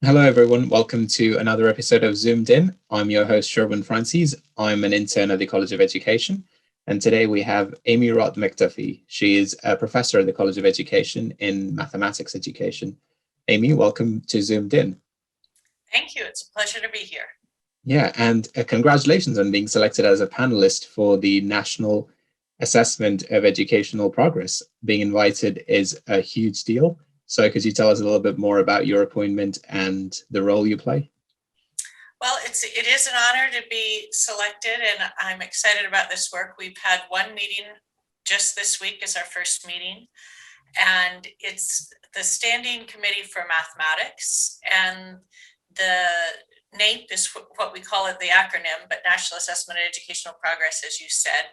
Hello, everyone. Welcome to another episode of Zoomed In. I'm your host, Sherwin Francis. I'm an intern at the College of Education. And today we have Amy Roth McDuffie. She is a professor at the College of Education in mathematics education. Amy, welcome to Zoomed In. Thank you. It's a pleasure to be here. Yeah, and congratulations on being selected as a panelist for the National Assessment of Educational Progress. Being invited is a huge deal. So could you tell us a little bit more about your appointment and the role you play? Well, it is an honor to be selected, and I'm excited about this work. We've had one meeting just this week as our first meeting, and it's the Standing Committee for Mathematics, and the NAEP is what we call it, the acronym, but National Assessment of Educational Progress, as you said,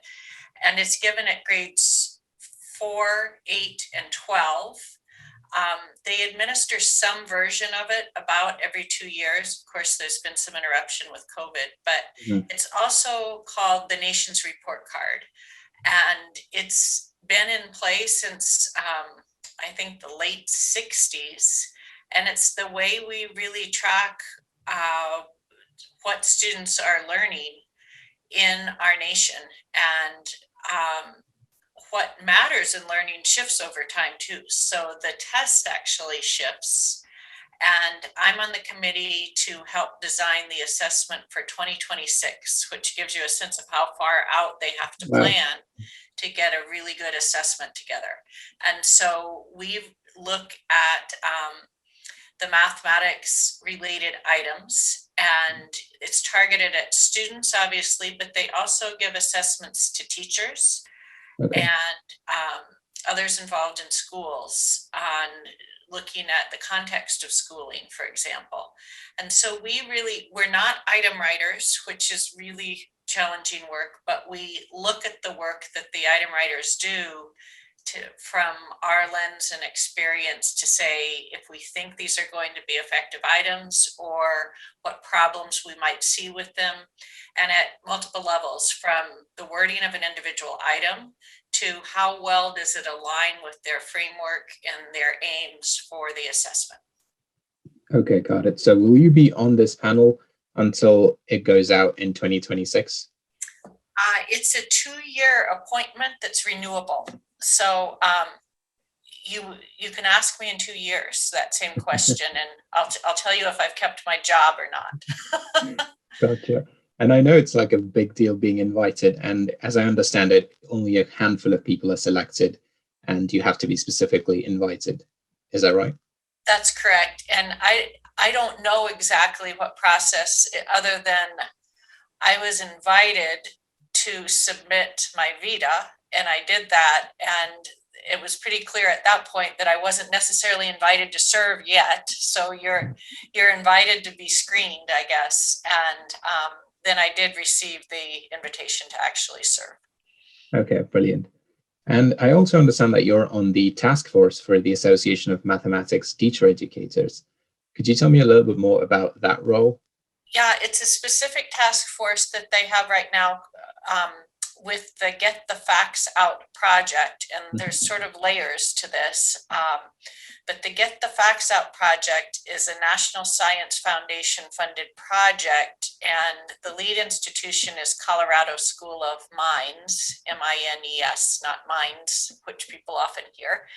and it's given at grades 4, 8, and 12. They administer some version of it about every 2 years. Of course, there's been some interruption with COVID, but it's also called the Nation's Report Card. And it's been in place since, I think, the late 60s. And it's the way we really track what students are learning in our nation. And what matters in learning shifts over time too. So the test actually shifts, and I'm on the committee to help design the assessment for 2026, which gives you a sense of how far out they have to plan to get a really good assessment together. And so we look at the mathematics related items, and it's targeted at students, obviously, but they also give assessments to teachers. Okay. And others involved in schools on looking at the context of schooling, for example. And so we're not item writers, which is really challenging work, but we look at the work that the item writers do from our lens and experience to say if we think these are going to be effective items or what problems we might see with them, and at multiple levels, from the wording of an individual item to how well does it align with their framework and their aims for the assessment. Okay, got it. So will you be on this panel until it goes out in 2026? It's a 2-year appointment that's renewable. So you can ask me in 2 years that same question, and I'll tell you if I've kept my job or not. Gotcha. And I know it's like a big deal being invited, and as I understand it, only a handful of people are selected, and you have to be specifically invited. Is that right? That's correct. And I don't know exactly what process, other than I was invited to submit my vita, and I did that, and it was pretty clear at that point that I wasn't necessarily invited to serve yet. So you're invited to be screened, I guess, and then I did receive the invitation to actually serve. Okay, brilliant. And I also understand that you're on the task force for the Association of Mathematics Teacher Educators. Could you tell me a little bit more about that role? Yeah, it's a specific task force that they have right now with the Get the Facts Out project, and there's sort of layers to this. But the Get the Facts Out project is a National Science Foundation funded project, and the lead institution is Colorado School of Mines, MINES, not mines, which people often hear.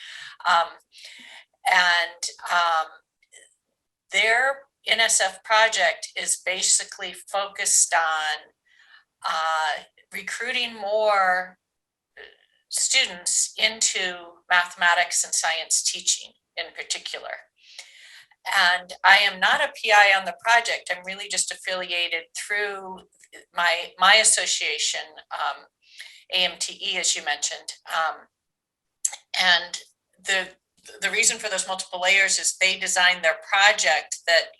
Their NSF project is basically focused on recruiting more students into mathematics and science teaching in particular. And I am not a PI on the project. I'm really just affiliated through my association, AMTE, as you mentioned. And the reason for those multiple layers is they designed their project that,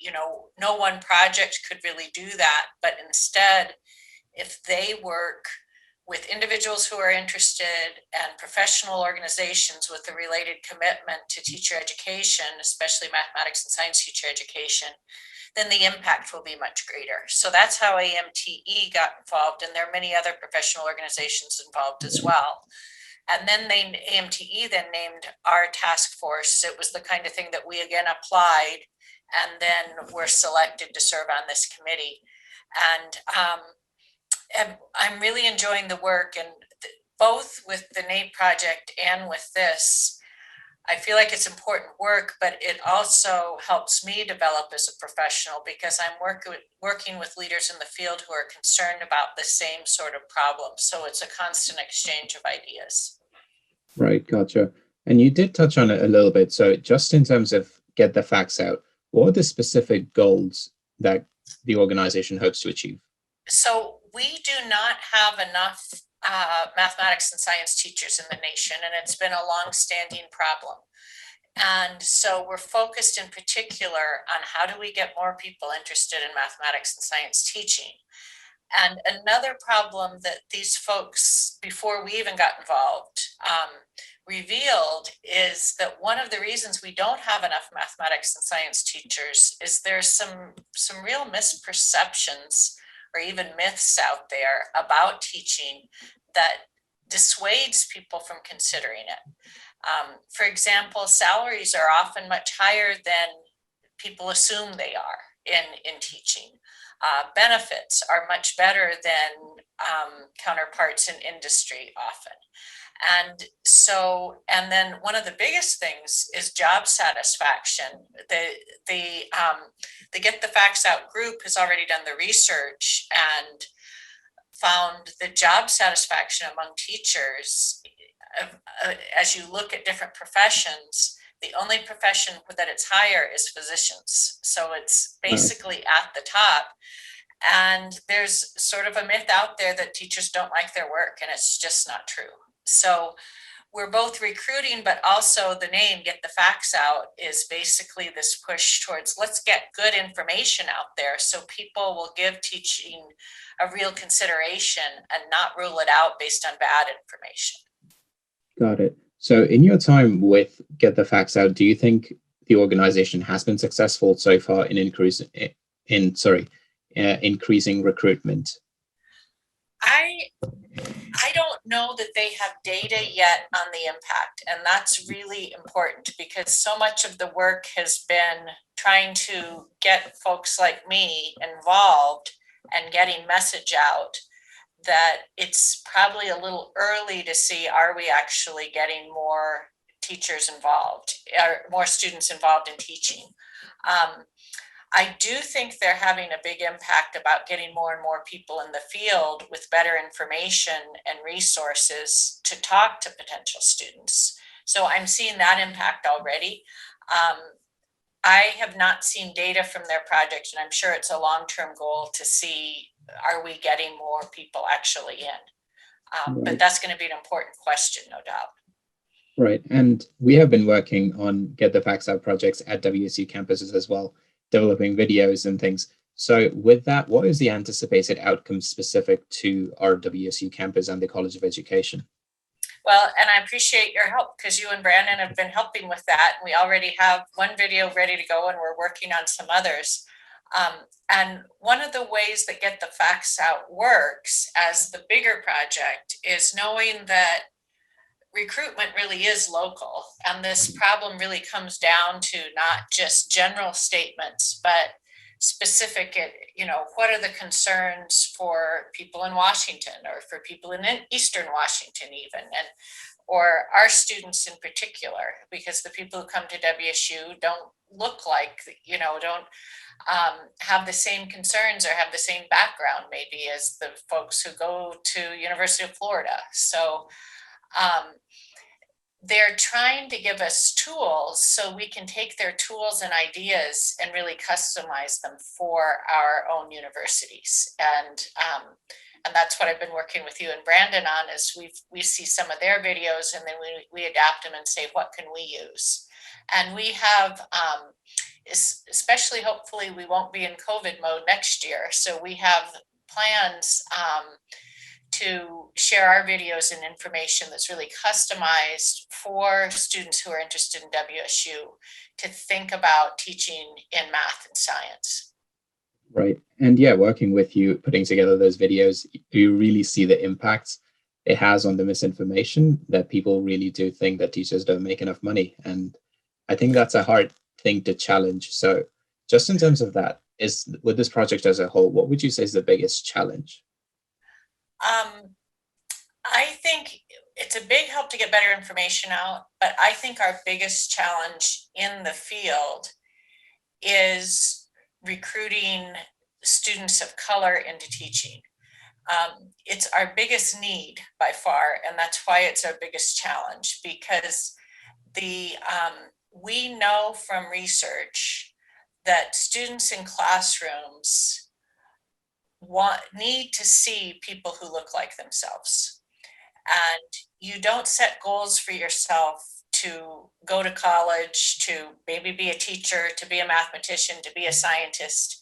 no one project could really do that, but instead, if they work with individuals who are interested and professional organizations with a related commitment to teacher education, especially mathematics and science teacher education, then the impact will be much greater. So that's how AMTE got involved, and there are many other professional organizations involved as well. And then AMTE then named our task force. It was the kind of thing that we again applied and then were selected to serve on this committee. And I'm really enjoying the work, and both with the NAEP project and with this, I feel like it's important work, but it also helps me develop as a professional because I'm working with leaders in the field who are concerned about the same sort of problem. So it's a constant exchange of ideas. Right, gotcha. And you did touch on it a little bit. So just in terms of get the facts out, what are the specific goals that the organization hopes to achieve? So we do not have enough mathematics and science teachers in the nation, and it's been a long-standing problem. And so we're focused in particular on how do we get more people interested in mathematics and science teaching. And another problem that these folks, before we even got involved, revealed is that one of the reasons we don't have enough mathematics and science teachers is there's some real misperceptions or even myths out there about teaching that dissuades people from considering it. For example, salaries are often much higher than people assume they are in teaching. Benefits are much better than counterparts in industry often. And then one of the biggest things is job satisfaction. The Get the Facts Out group has already done the research and found the job satisfaction among teachers, as you look at different professions, the only profession that it's higher is physicians. So it's basically at the top. And there's sort of a myth out there that teachers don't like their work, and it's just not true. So we're both recruiting, but also the name Get the Facts Out is basically this push towards let's get good information out there so people will give teaching a real consideration and not rule it out based on bad information. Got it. So in your time with Get the Facts Out, do you think the organization has been successful so far in increasing recruitment? I don't know that they have data yet on the impact, and that's really important because so much of the work has been trying to get folks like me involved and getting message out that it's probably a little early to see, are we actually getting more teachers involved, or more students involved in teaching? I do think they're having a big impact about getting more and more people in the field with better information and resources to talk to potential students. So I'm seeing that impact already. I have not seen data from their project, and I'm sure it's a long-term goal to see, are we getting more people actually in? But that's going to be an important question, no doubt. Right. And we have been working on Get the Facts Out projects at WSU campuses as well, developing videos and things. So with that, what is the anticipated outcome specific to our WSU campus and the College of Education? Well, and I appreciate your help because you and Brandon have been helping with that. We already have one video ready to go and we're working on some others. And one of the ways that Get the Facts Out works as the bigger project is knowing that recruitment really is local, and this problem really comes down to not just general statements, but specific, what are the concerns for people in Washington or for people in Eastern Washington even, or our students in particular, because the people who come to WSU don't look like, don't have the same concerns or have the same background maybe as the folks who go to University of Florida. So they're trying to give us tools so we can take their tools and ideas and really customize them for our own universities. And that's what I've been working with you and Brandon on, is we see some of their videos and then we adapt them and say, what can we use? And we have, especially hopefully we won't be in COVID mode next year. So we have plans to share our videos and information that's really customized for students who are interested in WSU to think about teaching in math and science. Right. And yeah, working with you, putting together those videos, you really see the impact it has on the misinformation that people really do think that teachers don't make enough money. And I think that's a hard thing to challenge. So Just in terms of that, is with this project as a whole, what would you say is the biggest challenge? I think it's a big help to get better information out, but I think our biggest challenge in the field is recruiting students of color into teaching. It's our biggest need by far, and that's why it's our biggest challenge, because we know from research that students in classrooms need to see people who look like themselves. And you don't set goals for yourself to go to college, to maybe be a teacher, to be a mathematician, to be a scientist.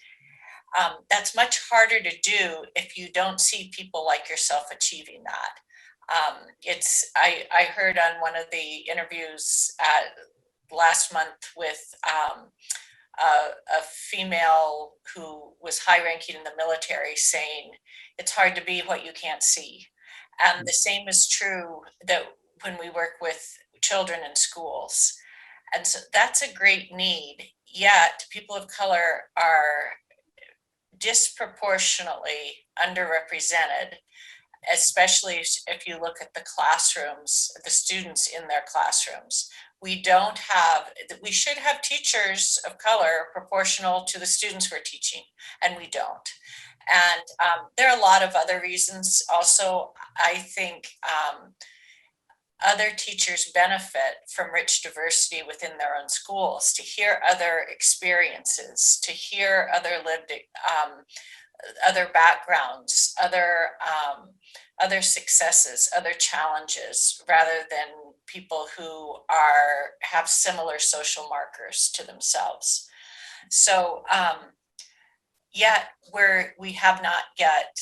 That's much harder to do if you don't see people like yourself achieving that. I heard on one of the interviews last month with a female who was high ranking in the military saying it's hard to be what you can't see. And the same is true that when we work with children in schools. And so that's a great need, yet people of color are disproportionately underrepresented, especially if you look at the classrooms, the students in their classrooms. We should have teachers of color proportional to the students we're teaching, and we don't. And there are a lot of other reasons also. I think other teachers benefit from rich diversity within their own schools, to hear other experiences, to hear other lived other backgrounds, other successes, other challenges, rather than people who have similar social markers to themselves. So yet we have not yet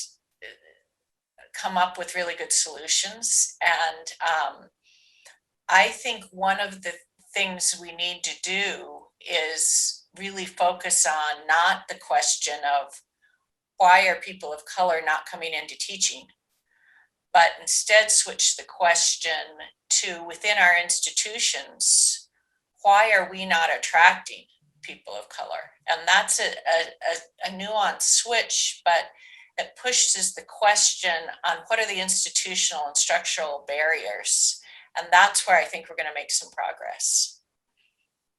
come up with really good solutions. And I think one of the things we need to do is really focus on not the question of why are people of color not coming into teaching, but instead switch the question to, within our institutions, why are we not attracting people of color? And that's a nuanced switch, but it pushes the question on what are the institutional and structural barriers. And that's where I think we're going to make some progress.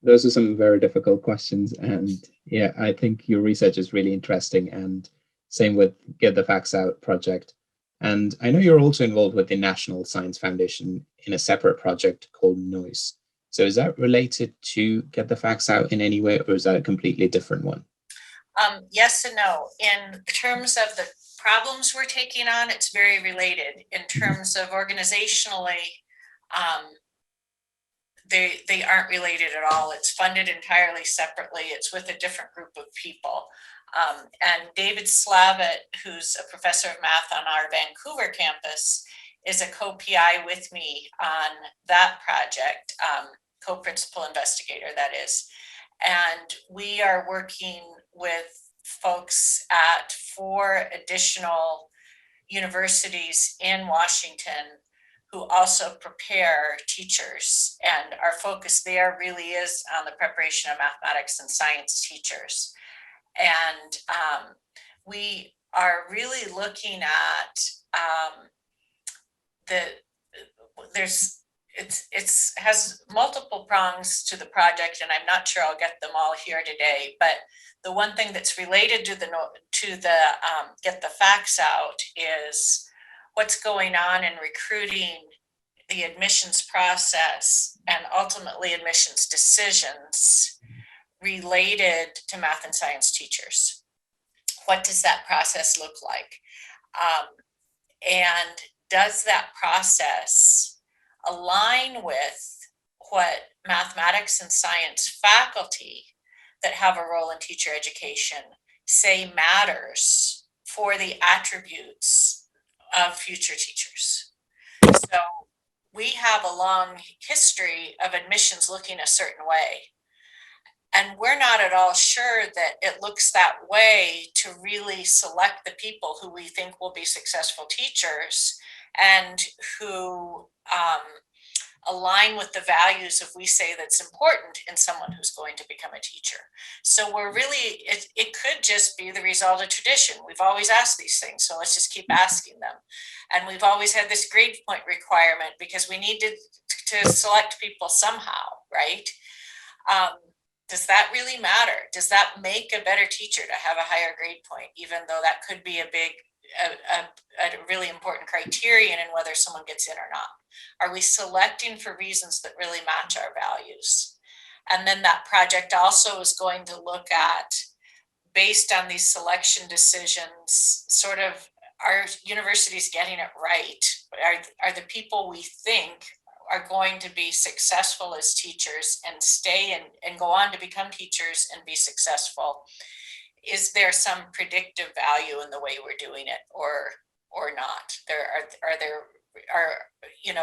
Those are some very difficult questions. And yeah, I think your research is really interesting. And same with Get the Facts Out project. And I know you're also involved with the National Science Foundation in a separate project called Noise. So is that related to Get the Facts Out in any way, or is that a completely different one? Yes and no. In terms of the problems we're taking on, it's very related. In terms of organizationally, they aren't related at all. It's funded entirely separately. It's with a different group of people. And David Slavitt, who's a professor of math on our Vancouver campus, is a co-PI with me on that project, co-principal investigator, that is. And we are working with folks at 4 additional universities in Washington who also prepare teachers. And our focus there really is on the preparation of mathematics and science teachers. And we are really looking at it has multiple prongs to the project, and I'm not sure I'll get them all here today. But the one thing that's related to the Get the Facts Out is what's going on in recruiting, the admissions process, and ultimately admissions decisions related to math and science teachers. What does that process look like? And does that process align with what mathematics and science faculty that have a role in teacher education say matters for the attributes of future teachers? So we have a long history of admissions looking a certain way. And we're not at all sure that it looks that way to really select the people who we think will be successful teachers and who align with the values if we say that's important in someone who's going to become a teacher. So we're really, it could just be the result of tradition. We've always asked these things, so let's just keep asking them. And we've always had this grade point requirement because we need to select people somehow, right? Does that really matter? Does that make a better teacher to have a higher grade point, even though that could be a really important criterion in whether someone gets in or not? Are we selecting for reasons that really match our values? And then that project also is going to look at, based on these selection decisions, sort of, are universities getting it right? Are the people we think are going to be successful as teachers and stay and go on to become teachers and be successful? Is there some predictive value in the way we're doing it, or not?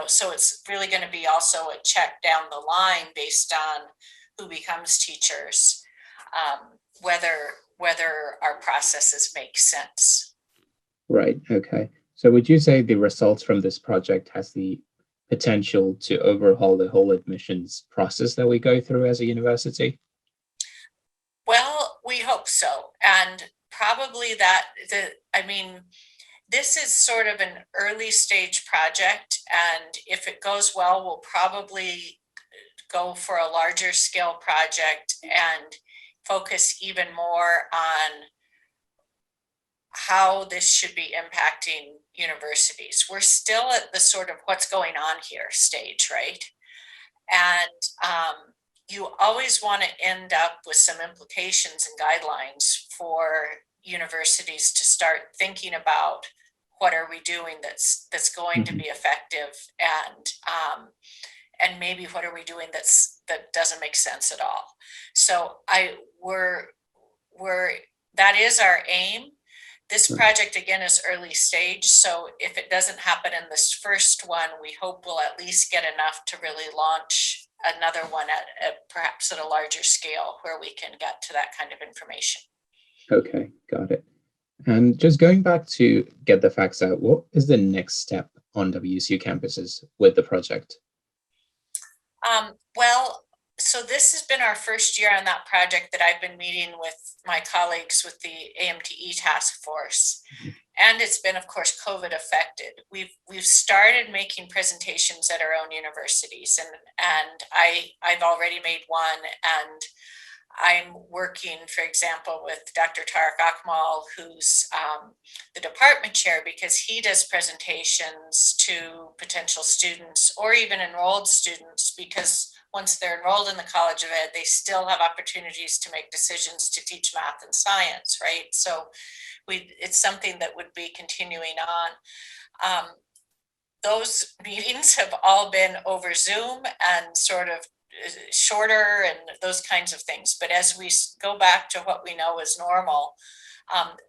So it's really going to be also a check down the line based on who becomes teachers, whether our processes make sense. Right. Okay. So would you say the results from this project has the potential to overhaul the whole admissions process that we go through as a university? Well, we hope so. And probably this is sort of an early stage project. And if it goes well, we'll probably go for a larger scale project and focus even more on how this should be impacting universities. We're still at the sort of what's going on here stage, right? And you always want to end up with some implications and guidelines for universities to start thinking about what are we doing that's going to be effective, and maybe what are we doing that doesn't make sense at all. So that is our aim. This project, again, is early stage, so if it doesn't happen in this first one, we hope we'll at least get enough to really launch another one at perhaps at a larger scale where we can get to that kind of information. Okay, got it. And just going back to get the facts out, what is the next step on WSU campuses with the project? Well, so this has been our first year on that project that I've been meeting with my colleagues with the AMTE task force. And it's been, of course, COVID affected. We've started making presentations at our own universities, and I've already made one, and I'm working, for example, with Dr. Tariq Akmal, who's the department chair, because he does presentations to potential students or even enrolled students, because once they're enrolled in the College of Ed, they still have opportunities to make decisions to teach math and science, right? So it's something that would be continuing on. Those meetings have all been over Zoom and sort of shorter and those kinds of things. But as we go back to what we know is normal,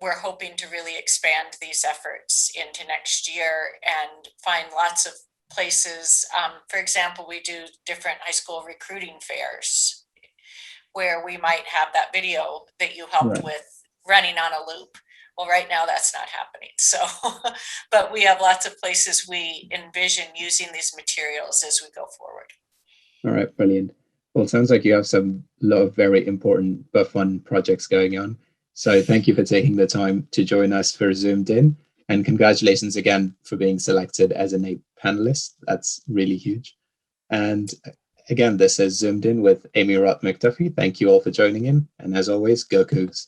we're hoping to really expand these efforts into next year and find lots of places. For example, we do different high school recruiting fairs where we might have that video that you helped with running on a loop. Well, right now that's not happening. So, but we have lots of places we envision using these materials as we go forward. All right, brilliant. Well, it sounds like you have lot of very important but fun projects going on. So thank you for taking the time to join us for Zoomed In, and congratulations again for being selected as a NAEP panelist. That's really huge. And again, this is Zoomed In with Amy Roth McDuffie. Thank you all for joining in. And as always, go Cougs.